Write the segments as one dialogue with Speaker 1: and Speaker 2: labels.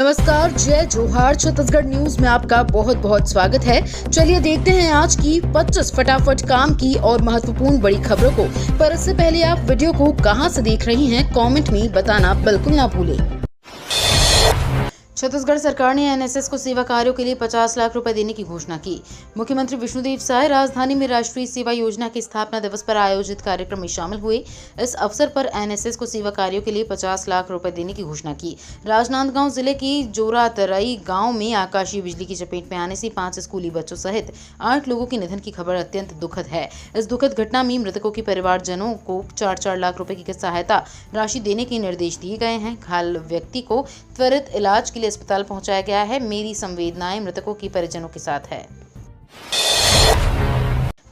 Speaker 1: नमस्कार, जय जोहार। छत्तीसगढ़ न्यूज में आपका बहुत बहुत स्वागत है। चलिए देखते हैं आज की 25 फटाफट काम की और महत्वपूर्ण बड़ी खबरों को। पर इससे पहले आप वीडियो को कहां से देख रही हैं, कमेंट में बताना बिल्कुल ना भूलें। छत्तीसगढ़ सरकार ने एनएसएस को सेवा कार्यों के लिए 50 लाख रुपए देने की घोषणा की। मुख्यमंत्री विष्णुदेव साय राजधानी में राष्ट्रीय सेवा योजना के स्थापना दिवस पर आयोजित कार्यक्रम में शामिल हुए। इस अवसर पर एनएसएस को सेवा कार्यों के लिए 50 लाख रुपए देने की घोषणा की। राजनांदगांव जिले की जोरातरई गांव में आकाशीय बिजली की चपेट में आने से 5 स्कूली बच्चों सहित 8 लोगों के निधन की खबर अत्यंत दुखद है। इस दुखद घटना में मृतकों के परिवारजनों को 4-4 लाख रुपए की सहायता राशि देने के निर्देश दिए गए हैं। घायल व्यक्ति को त्वरित इलाज के लिए अस्पताल पहुंचाया गया है। मेरी संवेदनाएं मृतकों के परिजनों के साथ है।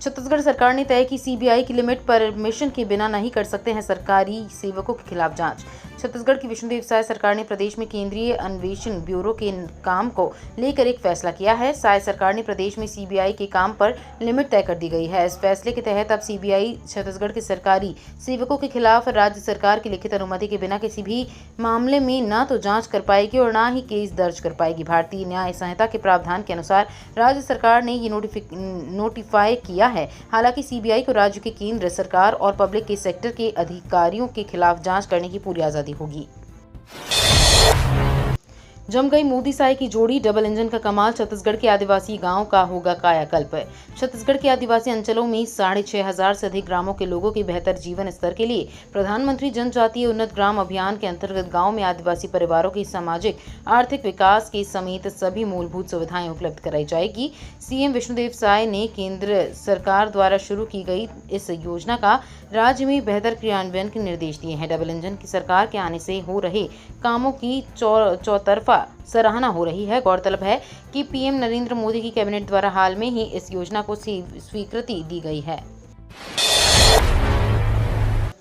Speaker 1: छत्तीसगढ़ सरकार ने तय की सीबीआई की लिमिट परमिशन के बिना नहीं कर सकते हैं सरकारी सेवकों के खिलाफ जांच। छत्तीसगढ़ की विष्णुदेव साय सरकार ने प्रदेश में केंद्रीय अन्वेषण ब्यूरो के काम को लेकर एक फैसला किया है। साय सरकार ने प्रदेश में सीबीआई के काम पर लिमिट तय कर दी गई है। इस फैसले के तहत अब सीबीआई छत्तीसगढ़ के सरकारी सेवकों के खिलाफ राज्य सरकार की लिखित अनुमति के बिना किसी भी मामले में न तो जांच कर पाएगी और न ही केस दर्ज कर पाएगी। भारतीय न्याय संहिता के प्रावधान के अनुसार राज्य सरकार ने ये नोटिफाई किया है। हालांकि सीबीआई को राज्य के केंद्र सरकार और पब्लिक के सेक्टर के अधिकारियों के खिलाफ जांच करने की पूरी आजादी होगी। जम गई मोदी साय की जोड़ी, डबल इंजन का कमाल, छत्तीसगढ़ के आदिवासी गांव का होगा कायाकल्प। छत्तीसगढ़ के आदिवासी अंचलों में 6,500 से अधिक ग्रामों के लोगों के बेहतर जीवन स्तर के लिए प्रधानमंत्री जनजातीय उन्नत ग्राम अभियान के अंतर्गत गांव में आदिवासी परिवारों के सामाजिक आर्थिक विकास के समेत सभी मूलभूत सुविधाएं उपलब्ध कराई जाएगी। सीएम विष्णुदेव साय ने केंद्र सरकार द्वारा शुरू की गई इस योजना का राज्य में बेहतर क्रियान्वयन के निर्देश दिए हैं। डबल इंजन की सरकार के आने से हो रहे कामों की चौतरफा सराहना हो रही है। गौरतलब है कि पीएम नरेंद्र मोदी की कैबिनेट द्वारा हाल में ही इस योजना को स्वीकृति दी गई है।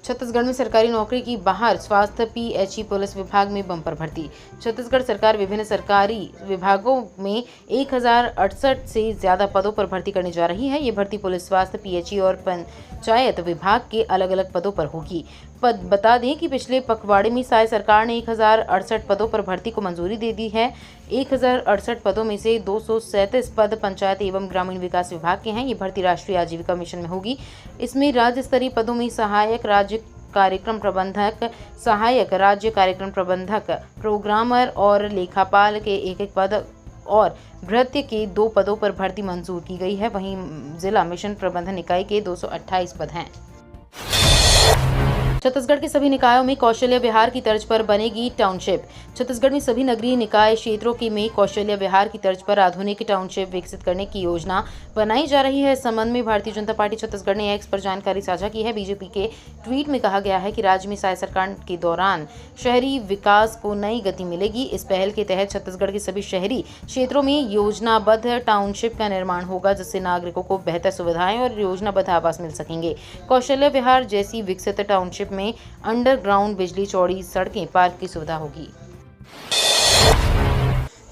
Speaker 1: छत्तीसगढ़ में सरकारी नौकरी की बाहर स्वास्थ्य पीएचई पुलिस विभाग में बम्पर भर्ती। छत्तीसगढ़ सरकार विभिन्न सरकारी विभागों में 1068 से ज्यादा पदों पर भर्ती करने जा रही है। ये भर्ती पुलिस, स्वास्थ्य, पीएचई और पंचायत विभाग के अलग अलग पदों पर होगी। बता दें कि पिछले पखवाड़े में साय सरकार ने 1068 पदों पर भर्ती को मंजूरी दे दी है। 1068 पदों में से 237 पद पंचायत एवं ग्रामीण विकास विभाग के हैं। ये भर्ती राष्ट्रीय आजीविका मिशन में होगी। इसमें राज्य स्तरीय पदों में सहायक राज्य कार्यक्रम प्रबंधक, सहायक राज्य कार्यक्रम प्रबंधक, प्रोग्रामर और लेखापाल के एक पद और भृत्य के 2 पदों पर भर्ती मंजूर की गई है। वहीं जिला मिशन प्रबंधन इकाई के 228 पद हैं। छत्तीसगढ़ के सभी निकायों में कौशल्य विहार की तर्ज पर बनेगी टाउनशिप। छत्तीसगढ़ में सभी नगरीय निकाय क्षेत्रों के में कौशल्य विहार की तर्ज पर आधुनिक टाउनशिप विकसित करने की योजना बनाई जा रही है। इस संबंध में भारतीय जनता पार्टी छत्तीसगढ़ ने एक्स पर जानकारी साझा की है। बीजेपी के ट्वीट में कहा गया है कि राज्य में साय सरकार के दौरान शहरी विकास को नई गति मिलेगी। इस पहल के तहत छत्तीसगढ़ के सभी शहरी क्षेत्रों में योजनाबद्ध टाउनशिप का निर्माण होगा, जिससे नागरिकों को बेहतर सुविधाएं और योजनाबद्ध आवास मिल सकेंगे। कौशल्य विहार जैसी विकसित टाउनशिप में अंडरग्राउंड बिजली, चौड़ी सड़कें, पार्क की सुविधा होगी।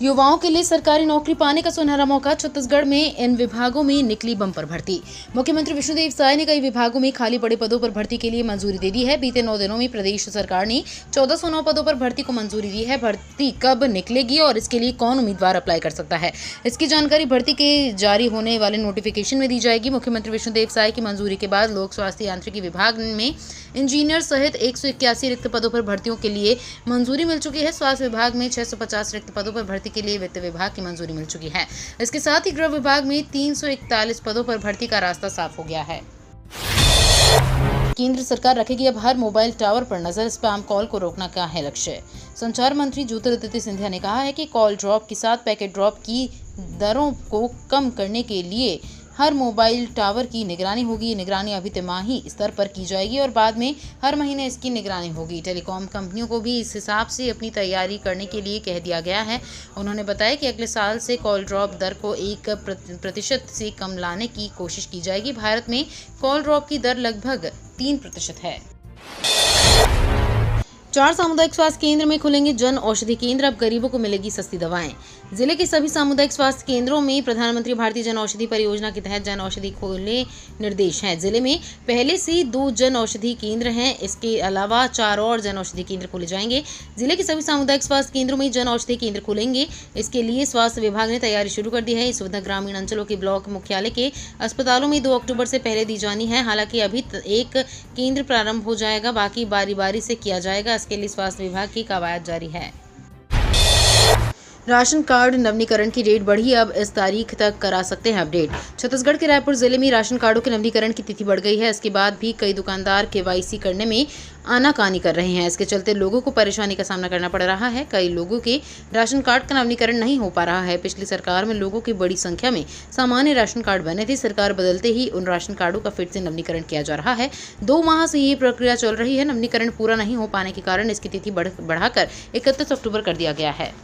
Speaker 1: युवाओं के लिए सरकारी नौकरी पाने का सुनहरा मौका। छत्तीसगढ़ में इन विभागों में निकली बम्पर भर्ती। मुख्यमंत्री विष्णुदेव साय ने कई विभागों में खाली पड़े पदों पर भर्ती के लिए मंजूरी दे दी है। बीते 9 दिनों में प्रदेश सरकार ने 1409 पदों पर भर्ती को मंजूरी दी है। भर्ती कब निकलेगी और इसके लिए कौन उम्मीदवार अप्लाई कर सकता है, इसकी जानकारी भर्ती के जारी होने वाले नोटिफिकेशन में दी जाएगी। मुख्यमंत्री विष्णुदेव साय की मंजूरी के बाद लोक स्वास्थ्य यांत्रिकी विभाग में इंजीनियर सहित 181 रिक्त पदों पर भर्तियों के लिए मंजूरी मिल चुकी है। स्वास्थ्य विभाग में 650 रिक्त पदों पर भर्ती के लिए वित्त विभाग की मंजूरी मिल चुकी है। इसके साथ ही गृह विभाग में 341 पदों पर भर्ती का रास्ता साफ हो गया है। केंद्र सरकार रखेगी अब हर मोबाइल टावर पर नजर, स्पैम कॉल को रोकना का है लक्ष्य। संचार मंत्री ज्योतिरादित्य सिंधिया ने कहा है कि कॉल ड्रॉप के साथ पैकेट ड्रॉप की दरों को कम करने के लिए हर मोबाइल टावर की निगरानी होगी। निगरानी अभी तिमाही स्तर पर की जाएगी और बाद में हर महीने इसकी निगरानी होगी। टेलीकॉम कंपनियों को भी इस हिसाब से अपनी तैयारी करने के लिए कह दिया गया है। उन्होंने बताया कि अगले साल से कॉल ड्रॉप दर को 1% से कम लाने की कोशिश की जाएगी। भारत में कॉल ड्रॉप की दर लगभग 3% है। 4 सामुदायिक स्वास्थ्य केंद्र में खुलेंगे जन औषधि केंद्र, अब गरीबों को मिलेगी सस्ती दवाएं। जिले के सभी सामुदायिक स्वास्थ्य केंद्रों में प्रधानमंत्री भारतीय जन औषधि परियोजना के तहत जन औषधि खोलने निर्देश हैं। जिले में पहले से 2 जन औषधि केंद्र हैं, इसके अलावा 4 और जन औषधि केंद्र खोले जाएंगे। जिले के सभी सामुदायिक स्वास्थ्य केंद्रों में जन औषधि केंद्र खुलेंगे। इसके लिए स्वास्थ्य विभाग ने तैयारी शुरू कर दी है। ये सुविधा ग्रामीण अंचलों के ब्लॉक मुख्यालय के अस्पतालों में 2 अक्टूबर से पहले दी जानी है। हालांकि अभी एक केंद्र प्रारंभ हो जाएगा, बाकी बारी बारी से किया जाएगा। इसके लिए स्वास्थ्य विभाग की कवायद जारी है। राशन कार्ड नवीनीकरण की डेट बढ़ी, अब इस तारीख तक करा सकते हैं अपडेट। छत्तीसगढ़ के रायपुर जिले में राशन कार्डों के नवीनीकरण की तिथि बढ़ गई है। इसके बाद भी कई दुकानदार केवाईसी करने में आनाकानी कर रहे हैं। इसके चलते लोगों को परेशानी का सामना करना पड़ रहा है। कई लोगों के राशन कार्ड का नवीनीकरण नहीं हो पा रहा है। पिछली सरकार में लोगों की बड़ी संख्या में सामान्य राशन कार्ड बने थे। सरकार बदलते ही उन राशन कार्डों का फिर से नवीनीकरण किया जा रहा है। 2 माह से ये प्रक्रिया चल रही है। नवीनीकरण पूरा नहीं हो पाने के कारण इसकी तिथि बढ़ाकर 31 अक्टूबर कर दिया गया है।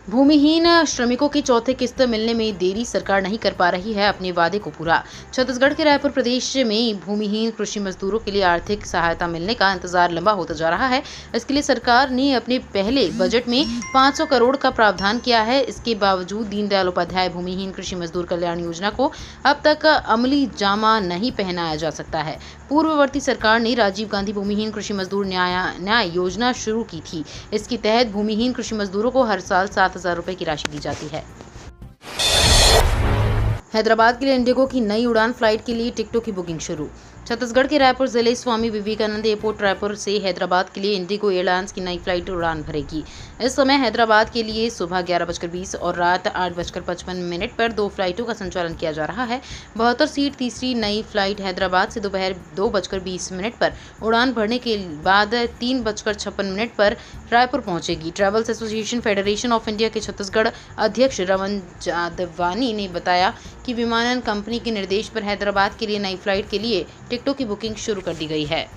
Speaker 1: भूमिहीन श्रमिकों की चौथी किस्त मिलने में देरी, सरकार नहीं कर पा रही है अपने वादे को पूरा। छत्तीसगढ़ के रायपुर प्रदेश में भूमिहीन कृषि मजदूरों के लिए आर्थिक सहायता मिलने का इंतजार लंबा होता जा रहा है। इसके लिए सरकार ने अपने पहले बजट में 500 करोड़ का प्रावधान किया है। इसके बावजूद दीनदयाल उपाध्याय भूमिहीन कृषि मजदूर कल्याण योजना को अब तक अमली जामा नहीं पहनाया जा सकता है। पूर्ववर्ती सरकार ने राजीव गांधी भूमिहीन कृषि मजदूर न्याय योजना शुरू की थी। इसके तहत भूमिहीन कृषि मजदूरों को हर साल 7,000 रुपए की राशि दी जाती है। हैदराबाद के लिए इंडिगो की नई उड़ान फ्लाइट के लिए टिकटों की बुकिंग शुरू। छत्तीसगढ़ के रायपुर जिले स्वामी विवेकानंद एयरपोर्ट रायपुर से हैदराबाद के लिए इंडिगो एयरलाइंस की नई फ्लाइट उड़ान भरेगी। इस समय हैदराबाद के लिए सुबह 11:20 और रात 8:55 पर 2 फ्लाइटों का संचालन किया जा रहा है। 72 सीट तीसरी नई फ्लाइट हैदराबाद से दोपहर 2:20 पर उड़ान भरने के बाद 3:56 पर रायपुर पहुंचेगी। Travels association federation of India के छत्तीसगढ़ अध्यक्ष रमन जादवानी ने बताया कि विमानन कंपनी के निर्देश पर हैदराबाद के लिए नई फ्लाइट के लिए टिकटों की बुकिंग शुरू कर दी गई है।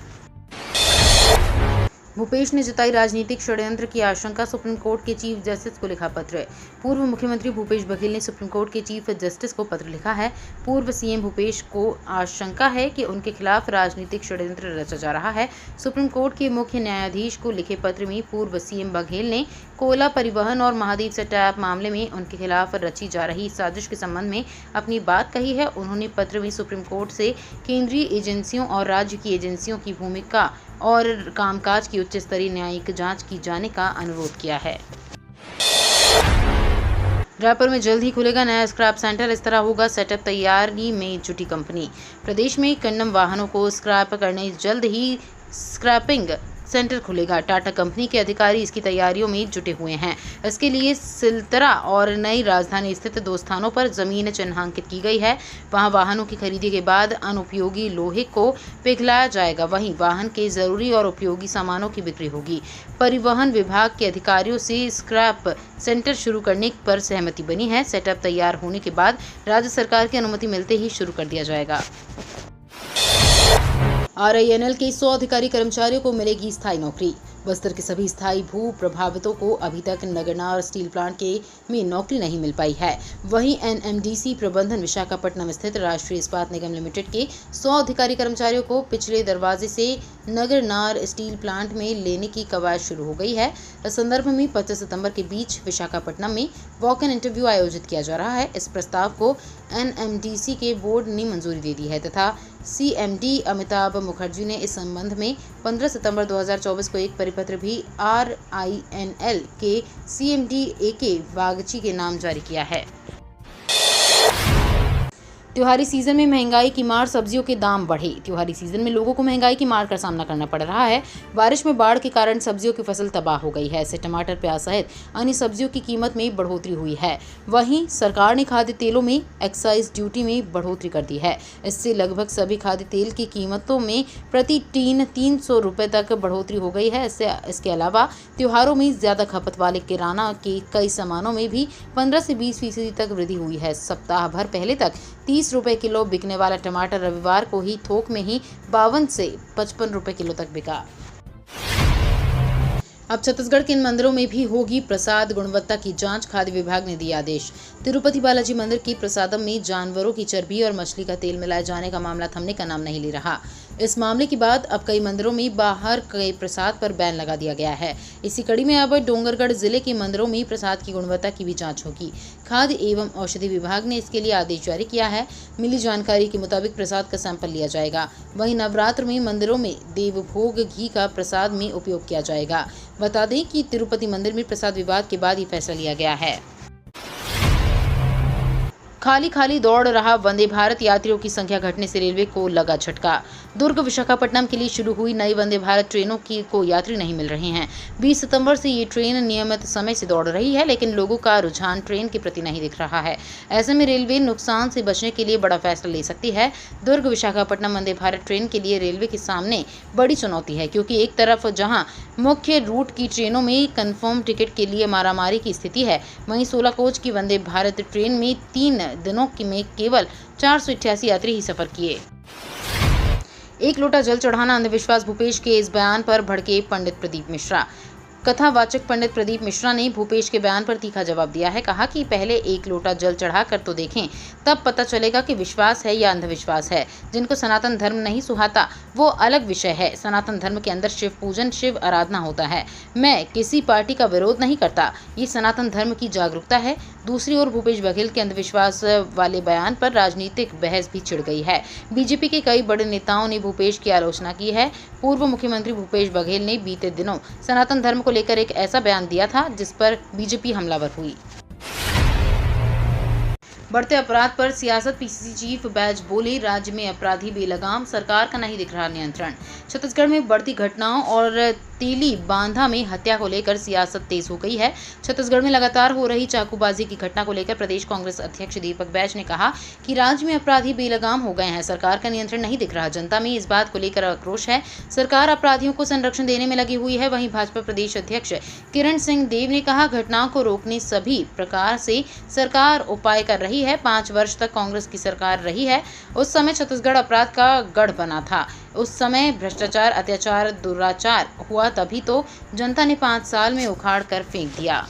Speaker 1: भूपेश ने जताई राजनीतिक षड्यंत्र की आशंका, सुप्रीम कोर्ट के चीफ जस्टिस को लिखा पत्र। पूर्व मुख्यमंत्री भूपेश बघेल ने सुप्रीम कोर्ट के चीफ जस्टिस को पत्र लिखा है। पूर्व सीएम भूपेश को आशंका है कि उनके खिलाफ राजनीतिक षड्यंत्र रचा जा रहा है। सुप्रीम कोर्ट के मुख्य न्यायाधीश को लिखे पत्र में पूर्व सीएम बघेल ने कोयला परिवहन और महादीप से टैप मामले में उनके खिलाफ रची जा रही साजिश के संबंध में अपनी बात कही है। उन्होंने पत्र में सुप्रीम कोर्ट से केंद्रीय एजेंसियों और राज्य की एजेंसियों की भूमिका और कामकाज की उच्च स्तरीय न्यायिक जांच की जाने का अनुरोध किया है। रायपुर में जल्द ही खुलेगा नया स्क्रैप सेंटर, इस तरह होगा सेटअप, तैयारी में जुटी कंपनी। प्रदेश में कंडम वाहनों को स्क्रैप करने जल्द ही स्क्रैपिंग सेंटर खुलेगा। टाटा कंपनी के अधिकारी इसकी तैयारियों में जुटे हुए हैं। इसके लिए सिलतरा और नई राजधानी स्थित 2 स्थानों पर जमीन चिन्हांकित की गई है। वहां वाहनों की खरीदी के बाद अनुपयोगी लोहे को पिघलाया जाएगा। वहीं वाहन के जरूरी और उपयोगी सामानों की बिक्री होगी। परिवहन विभाग के अधिकारियों से स्क्रैप सेंटर शुरू करने पर सहमति बनी है। सेटअप तैयार होने के बाद राज्य सरकार की अनुमति मिलते ही शुरू कर दिया जाएगा। RINL के 100 अधिकारी कर्मचारियों को मिलेगी स्थायी नौकरी। बस्तर के सभी स्थायी भू प्रभावितों को अभी तक नगरनार स्टील प्लांट में नौकरी नहीं मिल पाई है। वहीं NMDC प्रबंधन विशाखापट्टनम स्थित राष्ट्रीय इस्पात निगम लिमिटेड के 100 अधिकारी कर्मचारियों को पिछले दरवाजे से नगरनार स्टील प्लांट में लेने की कवायद शुरू हो गई है। इस संदर्भ में 25 सितंबर के बीच विशाखापट्टनम में वॉक इन इंटरव्यू आयोजित किया जा रहा है। इस प्रस्ताव को NMDC के बोर्ड ने मंजूरी दे दी है तथा CMD अमिताभ मुखर्जी ने इस संबंध में 15 सितंबर 2024 को एक परिपत्र भी RINL के CMD AK वागची के नाम जारी किया है। त्योहारी सीजन में महंगाई की मार, सब्जियों के दाम बढ़े। त्योहारी सीजन में लोगों को महंगाई की मार का सामना करना पड़ रहा है। बारिश में बाढ़ के कारण सब्जियों की फसल तबाह हो गई है। इससे टमाटर, प्याज सहित अन्य सब्जियों की कीमत में बढ़ोतरी हुई है। वहीं सरकार ने खाद्य तेलों में एक्साइज ड्यूटी में बढ़ोतरी कर दी है। इससे लगभग सभी खाद्य तेल की कीमतों में प्रति टीन 300 रुपये तक बढ़ोतरी हो गई है। इसके अलावा त्योहारों में ज्यादा खपत वाले किराना के कई सामानों में भी 15 से 20% तक वृद्धि हुई है। सप्ताह भर पहले तक 30 रुपए किलो बिकने वाला टमाटर रविवार को ही थोक में ही 52 से 55 रुपए किलो तक बिका। अब छत्तीसगढ़ के इन मंदिरों में भी होगी प्रसाद गुणवत्ता की जांच, खाद्य विभाग ने दिया आदेश। तिरुपति बालाजी मंदिर के प्रसादम में जानवरों की चर्बी और मछली का तेल मिलाए जाने का मामला थमने का नाम नहीं ले रहा। इस मामले के बाद अब कई मंदिरों में बाहर के प्रसाद पर बैन लगा दिया गया है। इसी कड़ी में अब डोंगरगढ़ जिले के मंदिरों में प्रसाद की गुणवत्ता की भी जांच होगी। खाद्य एवं औषधि विभाग ने इसके लिए आदेश जारी किया है। मिली जानकारी के मुताबिक प्रसाद का सैंपल लिया जाएगा। वहीं नवरात्र में मंदिरों में देवभोग घी का प्रसाद में उपयोग किया जाएगा। बता दें कि तिरुपति मंदिर में प्रसाद विवाद के बाद ये फैसला लिया गया है। खाली खाली दौड़ रहा वंदे भारत यात्रियों की संख्या घटने से रेलवे को लगा झटका। दुर्ग विशाखापट्टनम के लिए शुरू हुई नई वंदे भारत ट्रेनों को यात्री नहीं मिल रहे हैं। 20 सितंबर से ये ट्रेन नियमित समय से दौड़ रही है, लेकिन लोगों का रुझान ट्रेन के प्रति नहीं दिख रहा है। ऐसे में रेलवे नुकसान से बचने के लिए बड़ा फैसला ले सकती है। दुर्ग विशाखापट्टनम वंदे भारत ट्रेन के लिए रेलवे के सामने बड़ी चुनौती है, क्योंकि एक तरफ जहां मुख्य रूट की ट्रेनों में कन्फर्म टिकट के लिए मारामारी की स्थिति है, वहीं 16 कोच की वंदे भारत ट्रेन में 3 दिनों में केवल 488 यात्री ही सफर किए। एक लोटा जल चढ़ाना अंधविश्वास, भूपेश के इस बयान पर भड़के पंडित प्रदीप मिश्रा। कथावाचक पंडित प्रदीप मिश्रा ने भूपेश के बयान पर तीखा जवाब दिया है। कहा कि पहले एक लोटा जल चढ़ाकर तो देखें, तब पता चलेगा कि विश्वास है या अंधविश्वास है। जिनको सनातन धर्म नहीं सुहाता वो अलग विषय है। सनातन धर्म के अंदर शिव पूजन, शिव आराधना होता है। मैं किसी पार्टी का विरोध नहीं करता, ये सनातन धर्म की जागरूकता है। दूसरी ओर भूपेश बघेल के अंधविश्वास वाले बयान पर राजनीतिक बहस भी छिड़ गई है। बीजेपी के कई बड़े नेताओं ने भूपेश की आलोचना की है। पूर्व मुख्यमंत्री भूपेश बघेल ने बीते दिनों सनातन धर्म को लेकर एक ऐसा बयान दिया था जिस पर बीजेपी हमलावर हुई। बढ़ते अपराध पर सियासत, पीसीसी चीफ बैज बोले, राज्य में अपराधी बेलगाम, सरकार का नहीं दिख रहा नियंत्रण। छत्तीसगढ़ में बढ़ती घटनाओं और तेली बांधा में हत्या को लेकर सियासत तेज हो गई है। छत्तीसगढ़ में लगातार हो रही चाकूबाजी की घटना को लेकर प्रदेश कांग्रेस अध्यक्ष दीपक बैज ने कहा कि राज्य में अपराधी बेलगाम हो गए हैं, सरकार का नियंत्रण नहीं दिख रहा। जनता में इस बात को लेकर आक्रोश है। सरकार अपराधियों को संरक्षण देने में लगी हुई है। वहीं भाजपा प्रदेश अध्यक्ष किरण सिंह देव ने कहा, घटनाओं को रोकने सभी प्रकार से सरकार उपाय कर रही है। 5 वर्ष तक कांग्रेस की सरकार रही है। उस समय छत्तीसगढ़ अपराध का गढ़ बना था। उस समय भ्रष्टाचार, अत्याचार, दुराचार हुआ, तभी तो जनता ने 5 साल में उखाड़ कर फेंक दिया।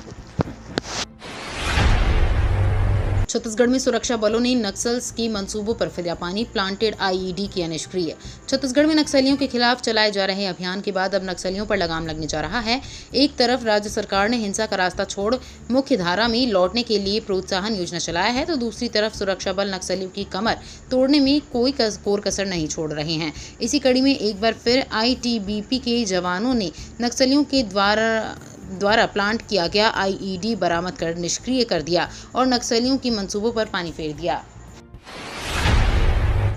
Speaker 1: छत्तीसगढ़ में सुरक्षा बलों ने नक्सल्स के मंसूबों पर फिर पानी, प्लांटेड आईईडी किया निष्क्रिय। छत्तीसगढ़ में नक्सलियों के खिलाफ चलाए जा रहे अभियान के बाद अब नक्सलियों पर लगाम लगने जा रहा है। एक तरफ राज्य सरकार ने हिंसा का रास्ता छोड़ मुख्य धारा में लौटने के लिए प्रोत्साहन योजना चलाया है, तो दूसरी तरफ सुरक्षा बल नक्सलियों की कमर तोड़ने में कोई कोर कसर नहीं छोड़ रहे हैं। इसी कड़ी में एक बार फिर आईटीबीपी के जवानों ने नक्सलियों के द्वारा प्लांट किया गया आईईडी बरामद कर निष्क्रिय कर दिया और नक्सलियों की मंसूबों पर पानी फेर दिया।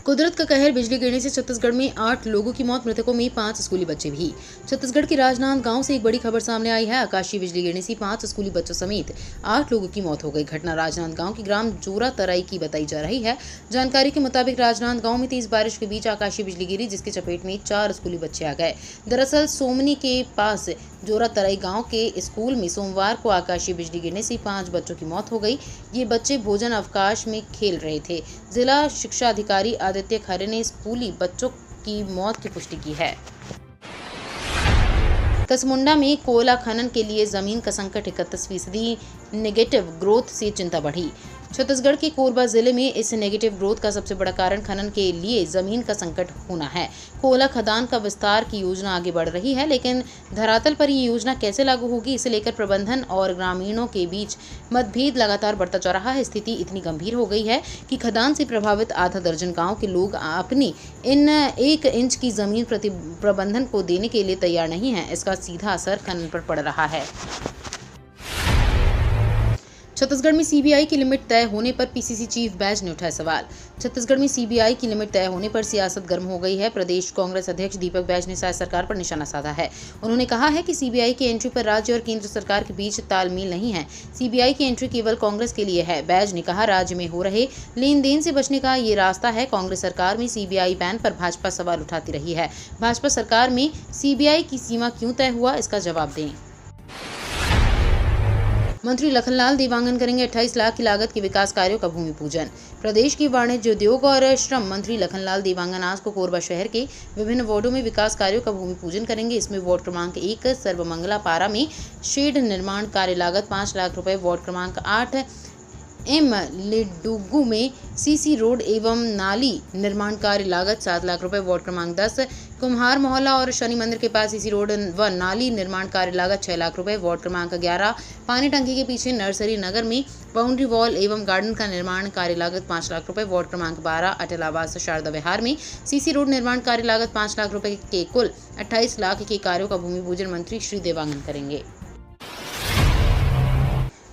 Speaker 1: कुदरत का कहर, बिजली गिरने से छत्तीसगढ़ में 8 लोगों की मौत, मृतकों में 5 स्कूली बच्चे भी। छत्तीसगढ़ के राजनांदगांव से एक बड़ी खबर सामने आई है। आकाशीय बिजली गिरने से 5 स्कूली बच्चों समेत 8 लोगों की मौत हो गई। घटना राजनांदगांव के ग्राम जोरा तराई की बताई जा रही है। जानकारी के मुताबिक राजनांदगांव में तेज बारिश के बीच आकाशीय बिजली गिरी, जिसके चपेट में 4 स्कूली बच्चे आ गए। दरअसल सोमनी के पास जोरा तराई गांव के स्कूल में सोमवार को आकाशीय बिजली गिरने से 5 बच्चों की मौत हो गई। ये बच्चे भोजन अवकाश में खेल रहे थे। जिला शिक्षा अधिकारी आदित्य खरे ने स्कूली बच्चों की मौत की पुष्टि की है। कसमुंडा में कोयला खनन के लिए जमीन का संकट, 31% नेगेटिव ग्रोथ से चिंता बढ़ी। छत्तीसगढ़ के कोरबा जिले में इस नेगेटिव ग्रोथ का सबसे बड़ा कारण खनन के लिए जमीन का संकट होना है। कोयला खदान का विस्तार की योजना आगे बढ़ रही है, लेकिन धरातल पर ये योजना कैसे लागू होगी, इसे लेकर प्रबंधन और ग्रामीणों के बीच मतभेद लगातार बढ़ता जा रहा है। स्थिति इतनी गंभीर हो गई है कि खदान से प्रभावित आधा दर्जन गाँव के लोग अपनी इन 1 इंच की जमीन प्रबंधन को देने के लिए तैयार नहीं है। इसका सीधा असर खनन पर पड़ रहा है। छत्तीसगढ़ में सीबीआई की लिमिट तय होने पर पीसीसी चीफ बैज ने उठाया सवाल। छत्तीसगढ़ में सीबीआई की लिमिट तय होने पर सियासत गर्म हो गई है। प्रदेश कांग्रेस अध्यक्ष दीपक बैज ने शायद सरकार पर निशाना साधा है। उन्होंने कहा है कि सीबीआई की एंट्री पर राज्य और केंद्र सरकार के बीच तालमेल नहीं है। सीबीआई की एंट्री केवल कांग्रेस के लिए है। बैज ने कहा, राज्य में हो रहे लेन देन से बचने का ये रास्ता है। कांग्रेस सरकार में सीबीआई बैन पर भाजपा सवाल उठाती रही है। भाजपा सरकार में सीबीआई की सीमा क्यों तय हुआ, इसका जवाब दें। मंत्री लखनलाल देवांगन करेंगे 28 लाख की लागत के विकास कार्यों का भूमि पूजन। प्रदेश के वाणिज्य, उद्योग और श्रम मंत्री लखनलाल देवांगन आज को कोरबा शहर के विभिन्न वार्डों में विकास कार्यों का भूमि पूजन करेंगे। इसमें वार्ड क्रमांक 1 सर्वमंगला पारा में शेड निर्माण कार्य लागत 5 लाख रुपए, वार्ड क्रमांक 8 एम लिडुगु में सीसी रोड एवं नाली निर्माण कार्य लागत 7 लाख रुपए। वार्ड क्रमांक 10 कुम्हार मोहल्ला और शनि मंदिर के पास सीसी रोड व नाली निर्माण कार्य लागत 6 लाख रुपए। वार्ड क्रमांक 11 पानी टंकी के पीछे नर्सरी नगर में बाउंड्री वॉल एवं गार्डन का निर्माण कार्य लागत 5 लाख रुपए। वार्ड क्रमांक 12 अटल आवास शारदा विहार में सीसी रोड निर्माण कार्य लागत 5 लाख रुपए के कुल 28 लाख के कार्यों का भूमि पूजन मंत्री श्री देवांगन करेंगे।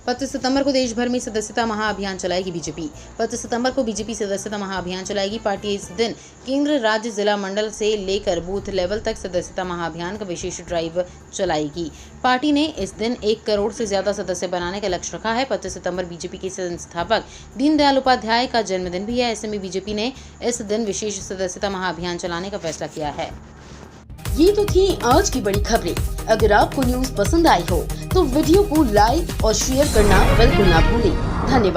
Speaker 1: 25 सितंबर को देश भर में सदस्यता महाअभियान चलाएगी बीजेपी। 25 सितंबर को बीजेपी सदस्यता महाअभियान चलाएगी। पार्टी इस दिन केंद्र, राज्य, जिला, मंडल से लेकर बूथ लेवल तक सदस्यता महाअभियान का विशेष ड्राइव चलाएगी। पार्टी ने इस दिन 1 करोड़ से ज्यादा सदस्य बनाने का लक्ष्य रखा है। 25 सितंबर बीजेपी के संस्थापक दीनदयाल उपाध्याय का जन्मदिन भी है। ऐसे में बीजेपी ने इस दिन विशेष सदस्यता महाअभियान चलाने का फैसला किया है।
Speaker 2: ये तो थी आज की बड़ी खबरें। अगर आपको न्यूज़ पसंद आई हो तो वीडियो को लाइक और शेयर करना बिल्कुल ना भूलें। धन्यवाद।